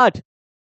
आठ।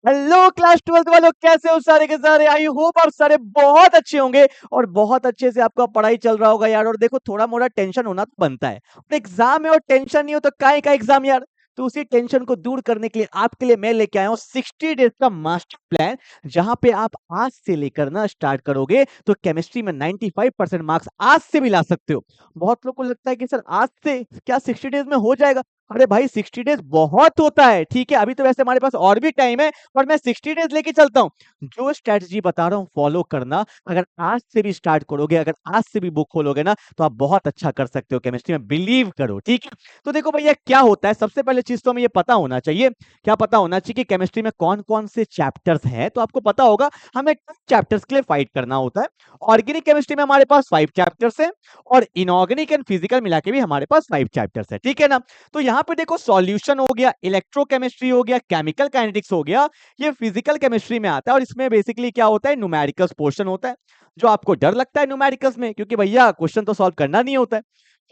Hello class 12th वालों, कैसे हो सारे के सारे? आई होप आप सारे बहुत अच्छे होंगे और बहुत अच्छे से आपका पढ़ाई चल रहा होगा यार। और देखो, थोड़ा मोड़ा टेंशन होना तो बनता है, एग्जाम है और टेंशन नहीं हो तो काहे का एग्जाम यार। तो उसी टेंशन को दूर करने के लिए आपके लिए मैं लेके आया हूँ 60 डेज का मास्टर प्लान, जहां पे आप आज से लेकर ना स्टार्ट करोगे तो केमिस्ट्री में 95% मार्क्स आज से भी ला सकते हो। बहुत लोग को लगता है कि सर आज से क्या 60 डेज में हो जाएगा? अरे भाई, 60 डेज बहुत होता है। ठीक है, अभी तो वैसे हमारे पास और भी टाइम है, पर मैं 60 डेज लेके चलता हूँ। जो स्ट्रेटजी बता रहा हूँ फॉलो करना। अगर आज से भी स्टार्ट करोगे, अगर आज से भी बुक खोलोगे ना, तो आप बहुत अच्छा कर सकते हो केमिस्ट्री में, बिलीव करो। ठीक है, तो देखो भैया क्या होता है, सबसे पहले चीज तो हमें ये पता होना चाहिए। क्या पता होना चाहिए कि केमिस्ट्री में कौन कौन से चैप्टर्स हैं। तो आपको पता होगा हमें चैप्टर्स के लिए फाइट करना होता है। ऑर्गेनिक केमिस्ट्री में हमारे पास 5 चैप्टर्स हैं और इनऑर्गेनिक एंड फिजिकल मिला के भी हमारे पास 5 चैप्टर्स है। ठीक है ना? तो यहाँ पे देखो, सॉल्यूशन हो गया, इलेक्ट्रोकेमिस्ट्री हो गया, केमिकल काइनेटिक्स हो गया, ये फिजिकल केमिस्ट्री में आता है। और इसमें बेसिकली क्या होता है, न्यूमेरिकल्स पोर्शन होता है। जो आपको डर लगता है न्यूमेरिकल्स में, क्योंकि भैया क्वेश्चन तो सॉल्व करना नहीं होता है।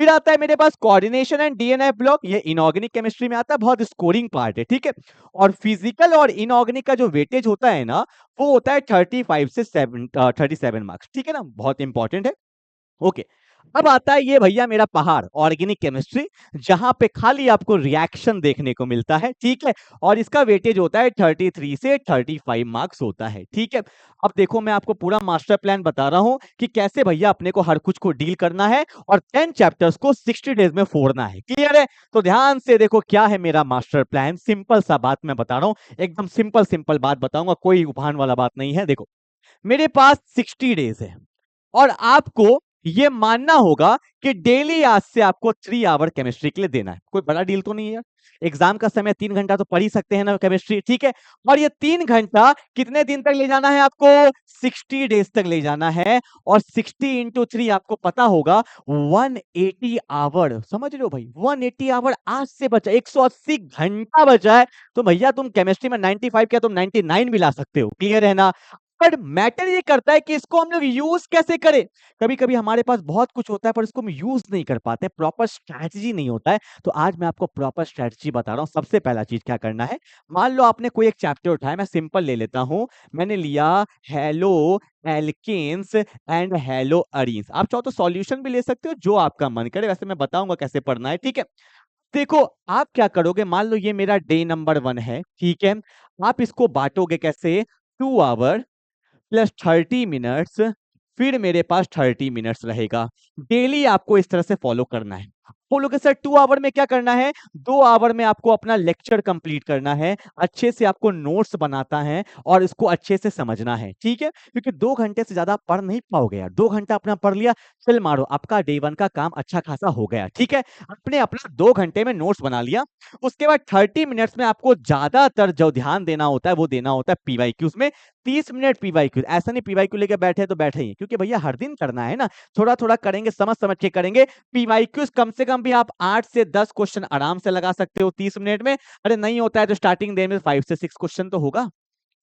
फिर आता है मेरे पास कोऑर्डिनेशन एंड डीएनए ब्लॉक, ये इनऑर्गेनिक केमिस्ट्री में आता है, बहुत स्कोरिंग पार्ट है। ठीक है, और फिजिकल और इनऑर्गेनिक का जो वेटेज होता है ना, वो होता है 35 से 37 मार्क्स। ठीक है ना, बहुत इंपॉर्टेंट है। ओके, अब आता है ये भैया मेरा पहाड़, ऑर्गेनिक केमिस्ट्री, जहां पे खाली आपको रिएक्शन देखने को मिलता है। ठीक है, और इसका वेटेज होता है 33 से 35 मार्क्स होता है। ठीक है, अब देखो मैं आपको पूरा मास्टर प्लान बता रहा हूं कि कैसे भैया अपने को हर कुछ को डील करना है और 10 चैप्टर्स को 60 डेज में फोड़ना है। क्लियर है? तो ध्यान से देखो क्या है मेरा मास्टर प्लान। सिंपल सा बात मैं बता रहा हूं, एकदम सिंपल सिंपल बात बताऊंगा, कोई उभान वाला बात नहीं है। देखो, मेरे पास 60 डेज है और आपको ये मानना होगा कि डेली आज से आपको 3 आवर केमिस्ट्री के लिए देना है। कोई बड़ा डील तो नहीं है यार। एग्जाम का समय 3 घंटा तो पढ़ ही सकते हैं ना केमिस्ट्री। ठीक है, और ये 3 घंटा कितने दिन तक ले जाना है आपको? 60 डेज तक ले जाना है। और 60 इंटू 3 आपको पता होगा 180 आवर। समझ रहे हो भाई? 180 आवर आज से बचा, 180 घंटा बचा है। तो भैया तुम केमिस्ट्री में 95 क्या तुम 99 भी ला सकते हो। क्लियर है ना? पर मैटर ये करता है कि इसको हम लोग यूज कैसे करें। कभी कभी हमारे पास बहुत कुछ होता है पर इसको हम यूज नहीं कर पाते, प्रॉपर स्ट्रैटेजी नहीं होता है। तो आज मैं आपको प्रॉपर स्ट्रैटेजी बता रहा हूं। सबसे पहला चीज क्या करना है, मान लो आपने कोई एक चैप्टर उठाया, मैं सिंपल ले लेता हूं। मैंने लिया haloalkanes and haloarenes. आप चाहो तो सॉल्यूशन भी ले सकते हो, जो आपका मन करे। वैसे मैं बताऊंगा कैसे पढ़ना है। ठीक है, देखो आप क्या करोगे, मान लो ये मेरा डे नंबर 1 है। ठीक है, आप इसको बांटोगे कैसे, 2 आवर प्लस 30 मिनट्स, फिर मेरे पास 30 मिनट्स रहेगा। डेली आपको इस तरह से फॉलो करना है। बोलोगे सर 2 आवर में क्या करना है? 2 आवर में आपको अपना लेक्चर कंप्लीट करना है, अच्छे से आपको नोट्स बनाता है और इसको अच्छे से समझना है। ठीक है, क्योंकि 2 घंटे से ज्यादा आप पढ़ नहीं पाओगे यार। 2 घंटा अपना पढ़ लिया, चल मारो, आपका डे 1 का काम अच्छा खासा हो गया। ठीक है, आपने अपना 2 घंटे में नोट्स बना लिया। उसके बाद 30 मिनट्स में आपको ज्यादातर जो ध्यान देना होता है वो देना होता है पीवाईक्यूज में। 30 मिनट पीवाईक्यू, ऐसा नहीं पीवाईक्यू लेके बैठे तो बैठे ही, क्योंकि भैया हर दिन करना है ना, थोड़ा थोड़ा करेंगे, समझ समझ के करेंगे। पीवाईक्यूज कम से कम भी आप 8 से 10 क्वेश्चन आराम से लगा सकते हो 30 मिनट में। अरे नहीं होता है तो स्टार्टिंग डे में 5 से 6 क्वेश्चन तो होगा।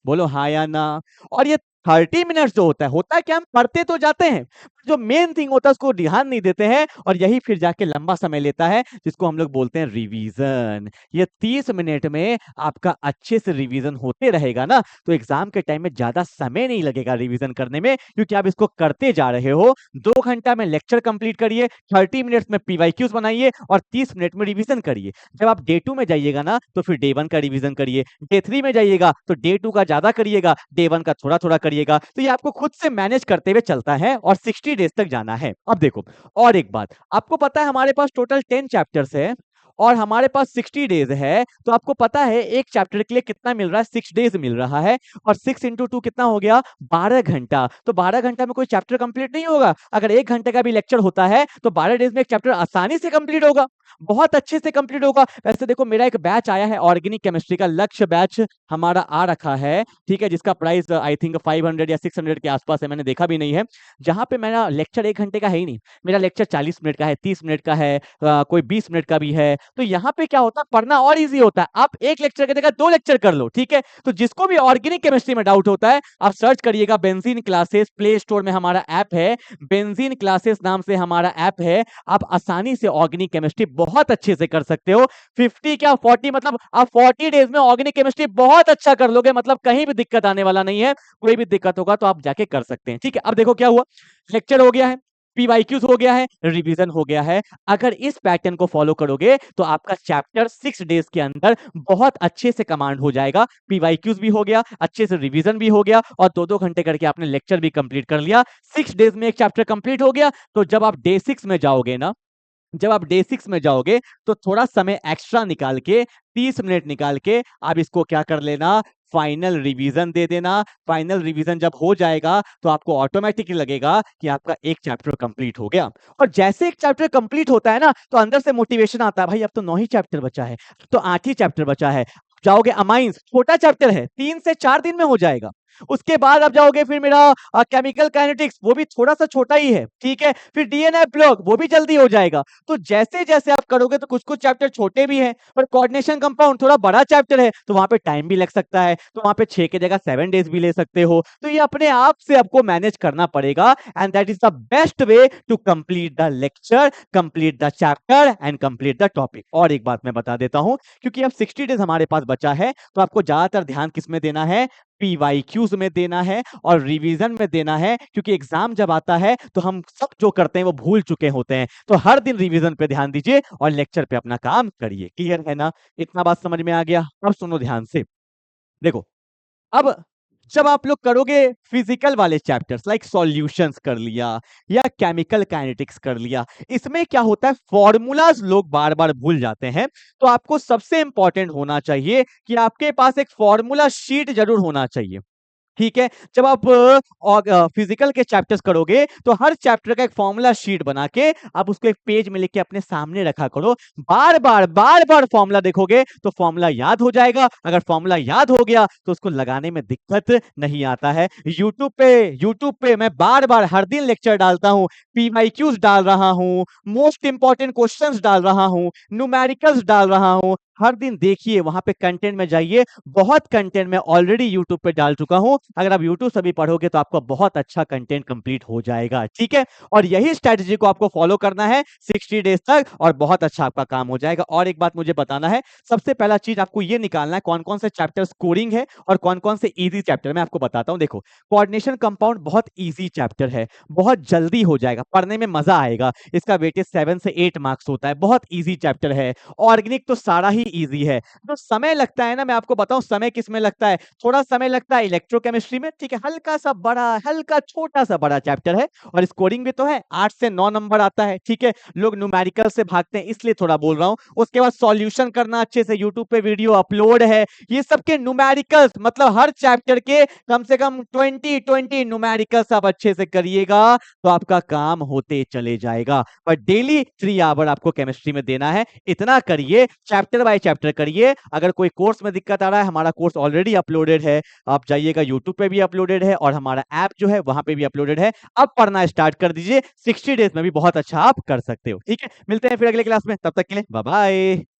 बोलो हाँ या ना? और ये 30 मिनट्स जो होता है कि हम पढ़ते तो जाते हैं, जो मेन थिंग होता है उसको ध्यान नहीं देते हैं, और यही फिर जाके लंबा समय लेता है, जिसको हम लोग बोलते हैं रिवीजन। ये 30 मिनट में आपका अच्छे से रिवीजन होते रहेगा ना, तो एग्जाम के टाइम में ज्यादा समय नहीं लगेगा रिवीजन करने में, क्योंकि आप इसको करते जा रहे हो। 2 घंटा में लेक्चर कंप्लीट करिए, 30 मिनट्स में पीवाईक्यूज बनाइए और 30 मिनट में रिवीजन करिए। जब आप डे 2 में जाइएगा ना, तो फिर डे 1 का रिवीजन करिए। डे 3 में जाइएगा तो डे 2 का ज्यादा करिएगा, डे 1 का थोड़ा थोड़ा करिएगा। तो ये आपको खुद से मैनेज करते हुए चलता है और 60 डेज तक जाना है। अब देखो, और एक बात आपको पता है, हमारे पास टोटल 10 चैप्टर्स है और हमारे पास 60 डेज है। तो आपको पता है एक चैप्टर के लिए कितना मिल रहा है, 6 डेज मिल रहा है। और 6 इंटू 2 कितना हो गया, 12 घंटा। तो 12 घंटा में कोई चैप्टर कंप्लीट नहीं होगा। अगर 1 घंटे का भी लेक्चर होता है तो 12 डेज में एक चैप्टर आसानी से कंप्लीट होगा, बहुत अच्छे से कंप्लीट होगा। वैसे देखो, मेरा एक बैच आया है ऑर्गेनिक केमिस्ट्री का, लक्ष्य बैच हमारा आ रखा है। ठीक है, जिसका प्राइस आई थिंक 500 या 600 के आसपास है, मैंने देखा भी नहीं है। जहां पे मेरा लेक्चर 1 घंटे का है ही नहीं, मेरा लेक्चर 40 मिनट का है, 30 मिनट का है, कोई 20 मिनट का भी है, तो यहाँ पे क्या होता है, पढ़ना और इजी होता है। आप एक लेक्चर की जगह 2 लेक्चर कर लो, ठीक है। तो जिसको भी ऑर्गेनिक केमिस्ट्री में डाउट होता है, आप सर्च करिएगा बेंजीन क्लासेस, प्ले स्टोर में हमारा ऐप है, बेंजीन क्लासेस नाम से हमारा ऐप है। आप आसानी से ऑर्गेनिक केमिस्ट्री बहुत अच्छे से कर सकते हो। 50 क्या 40, मतलब आप 40 डेज में ऑर्गेनिक केमिस्ट्री बहुत अच्छा कर लोगे, मतलब कहीं भी दिक्कत आने वाला नहीं है। कोई भी दिक्कत होगा तो आप जाके कर सकते हैं, ठीक है। अब देखो क्या हुआ, लेक्चर हो गया है, पीवाईक्यूज हो गया है, रिवीजन हो गया है। अगर इस पैटर्न को फॉलो करोगे तो आपका चैप्टर 6 डेज के अंदर बहुत अच्छे से कमांड हो जाएगा। पीवाईक्यूज भी हो गया, अच्छे से रिवीजन भी हो गया, और 2-2 घंटे करके आपने लेक्चर भी कंप्लीट कर लिया। 6 डेज में एक चैप्टर कंप्लीट हो गया। तो जब आप डे 6 में जाओगे ना, जब आप डे 6 में जाओगे तो थोड़ा समय एक्स्ट्रा निकाल के, 30 मिनट निकाल के आप इसको क्या कर लेना, फाइनल रिवीजन दे देना। फाइनल रिवीजन जब हो जाएगा तो आपको ऑटोमेटिकली लगेगा कि आपका एक चैप्टर कंप्लीट हो गया। और जैसे एक चैप्टर कंप्लीट होता है ना, तो अंदर से मोटिवेशन आता है, भाई अब तो 9 ही चैप्टर बचा है, तो 8 ही चैप्टर बचा है। जाओगे अमाइंस, छोटा चैप्टर है, 3 से 4 दिन में हो जाएगा। उसके बाद आप जाओगे फिर मेरा केमिकल काइनेटिक्स, वो भी थोड़ा सा छोटा ही है, ठीक है। फिर डीएनए ब्लॉक, वो भी जल्दी हो जाएगा। तो जैसे जैसे आप करोगे तो कुछ कुछ चैप्टर छोटे भी हैं, पर कोऑर्डिनेशन कंपाउंड थोड़ा बड़ा चैप्टर है, तो वहां पे टाइम भी लग सकता है। तो वहां पे 6 की जगह 7 डेज भी ले सकते हो। तो ये अपने आप से आपको मैनेज करना पड़ेगा, and that is the best way to complete the lecture, complete the chapter and complete the topic. और एक बात मैं बता देता हूं, क्योंकि अब 60 डेज हमारे पास बचा है, तो आपको ज्यादातर ध्यान किस में देना है, पीवाईक्यूज में देना है और रिवीजन में देना है। क्योंकि एग्जाम जब आता है तो हम सब जो करते हैं वो भूल चुके होते हैं। तो हर दिन रिवीजन पे ध्यान दीजिए और लेक्चर पे अपना काम करिए। क्लियर है ना, इतना बात समझ में आ गया। अब सुनो ध्यान से, देखो, अब जब आप लोग करोगे फिजिकल वाले चैप्टर्स लाइक सॉल्यूशंस कर लिया या केमिकल काइनेटिक्स कर लिया, इसमें क्या होता है, फॉर्मूलाज लोग बार बार भूल जाते हैं। तो आपको सबसे इंपॉर्टेंट होना चाहिए कि आपके पास एक फॉर्मूला शीट जरूर होना चाहिए, ठीक है। जब आप फिजिकल के चैप्टर्स करोगे तो हर चैप्टर का एक फॉर्मूला शीट बना के आप उसको एक पेज में लिख के अपने सामने रखा करो। बार बार फॉर्मूला देखोगे तो फॉर्मूला याद हो जाएगा। अगर फॉर्मूला याद हो गया तो उसको लगाने में दिक्कत नहीं आता है। यूट्यूब पे मैं बार बार हर दिन लेक्चर डालता हूं, पीवाईक्यूज डाल रहा हूं, मोस्ट इंपॉर्टेंट क्वेश्चंस डाल रहा हूं, न्यूमेरिकल्स डाल रहा हूं। हर दिन देखिए, वहां पे कंटेंट में जाइए, बहुत कंटेंट मैं ऑलरेडी यूट्यूब पे डाल चुका हूं। अगर आप यूट्यूब से भी पढ़ोगे तो आपका बहुत अच्छा कंटेंट कंप्लीट हो जाएगा, ठीक है। और यही स्ट्रेटजी को आपको फॉलो करना है 60 डेज तक और बहुत अच्छा आपका काम हो जाएगा। और एक बात मुझे बताना है, सबसे पहला चीज आपको ये निकालना है कौन कौन से चैप्टर स्कोरिंग है और कौन कौन से इजी चैप्टर। मैं आपको बताता हूं, देखो, कोऑर्डिनेशन कंपाउंड बहुत इजी चैप्टर है, बहुत जल्दी हो जाएगा, पढ़ने में मजा आएगा। इसका वेटेज 7 से 8 मार्क्स होता है, बहुत इजी चैप्टर है। ऑर्गेनिक तो सारा ही इजी है। जो समय लगता है ना, मैं आपको बताऊं समय किस में लगता है, थोड़ा समय लगता है इलेक्ट्रोकेमिस्ट्री में, ठीक है। हल्का सा बड़ा, हल्का छोटा सा बड़ा चैप्टर है और स्कोरिंग भी तो है, 8 से 9 नंबर आता है, ठीक है। लोग न्यूमेरिकल से भागते हैं इसलिए थोड़ा बोल रहा हूं। उसके बाद सॉल्यूशन करना अच्छे से, यूट्यूब पे वीडियो अपलोड है। ये सब के न्यूमेरिकल्स, मतलब हर चैप्टर के कम से कम 20 न्यूमेरिकल्स आप अच्छे से करिएगा तो आपका काम होते चले जाएगा। पर डेली 3 आवर आपको केमिस्ट्री में देना है, इतना करिए, चैप्टर बाय चैप्टर करिए। अगर कोई कोर्स में दिक्कत आ रहा है, हमारा कोर्स ऑलरेडी अपलोडेड है, आप जाइएगा, यूट्यूब पे भी अपलोडेड है और हमारा ऐप जो है वहां पे भी अपलोडेड है। अब पढ़ना स्टार्ट कर दीजिए, 60 डेज में भी बहुत अच्छा आप कर सकते हो, ठीक है। मिलते हैं फिर अगले क्लास में, तब तक के लिए बाय बाय।